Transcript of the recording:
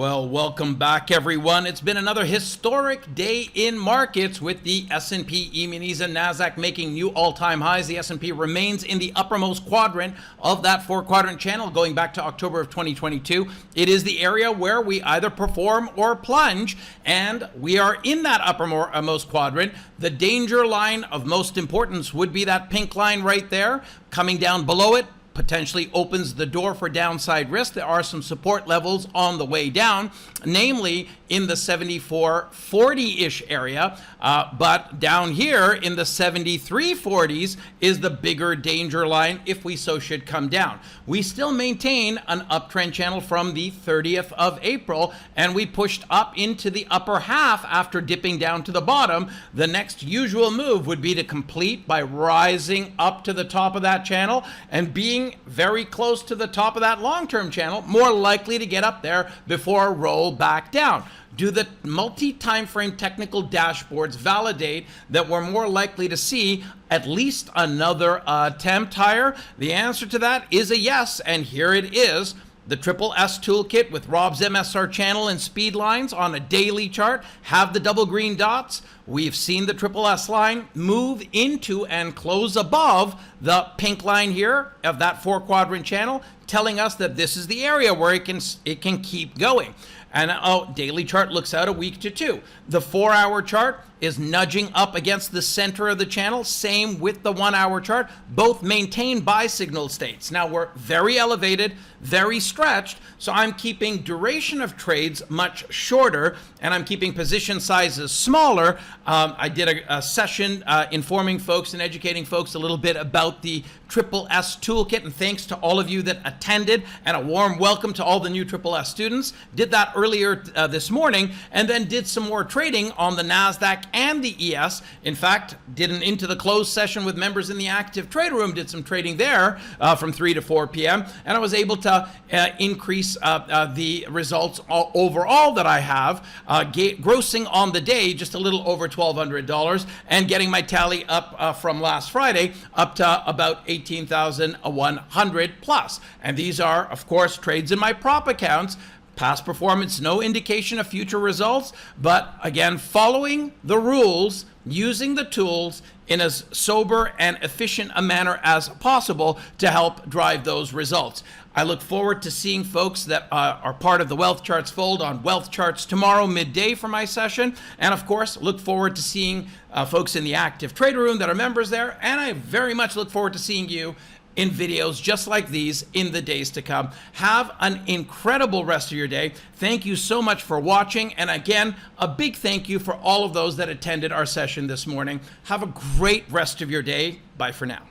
Well, welcome back, everyone. It's been another historic day in markets with the S&P, E-minis, and NASDAQ making new all-time highs. The S&P remains in the uppermost quadrant of that four-quadrant channel going back to October of 2022. It is the area where we either perform or plunge, and we are in that uppermost quadrant. The danger line of most importance would be that pink line right there. Coming down below it potentially opens the door for downside risk. There are some support levels on the way down, namely in the 74.40-ish area, but down here in the 73.40s is the bigger danger line if we so should come down. We still maintain an uptrend channel from the 30th of April, and we pushed up into the upper half after dipping down to the bottom. The next usual move would be to complete by rising up to the top of that channel and being very close to the top of that long-term channel, more likely to get up there before a roll back down. Do the multi-time frame technical dashboards validate that we're more likely to see at least another attempt higher? The answer to that is a yes, and here it is. The Triple S toolkit with Rob's MSR channel and speed lines on a daily chart have the double green dots. We've seen the Triple S line move into and close above the pink line here of that four-quadrant channel, telling us that this is the area where it can keep going. And daily chart looks out a week to two. The 4-hour chart is nudging up against the center of the channel. Same with the 1-hour chart. Both maintain buy signal states. Now we're very elevated, very stretched, so I'm keeping duration of trades much shorter, and I'm keeping position sizes smaller. I did a session informing folks and educating folks a little bit about the Triple S toolkit, and thanks to all of you that attended, and a warm welcome to all the new Triple S students. Did that earlier this morning, and then did some more trading on the NASDAQ and the ES. In fact, did an into the close session with members in the active trade room, did some trading there from 3 to 4 p.m. And I was able to increase the results overall that I have, grossing on the day just a little over $1,200 and getting my tally up from last Friday up to about 18,100 plus. And these are, of course, trades in my prop accounts. Past performance, no indication of future results, but again, following the rules, using the tools in as sober and efficient a manner as possible to help drive those results. I look forward to seeing folks that are part of the WealthCharts fold on WealthCharts tomorrow midday for my session. And of course, look forward to seeing folks in the active trader room that are members there. And I very much look forward to seeing you in videos just like these in the days to come. Have an incredible rest of your day. Thank you so much for watching. And again, a big thank you for all of those that attended our session this morning. Have a great rest of your day. Bye for now.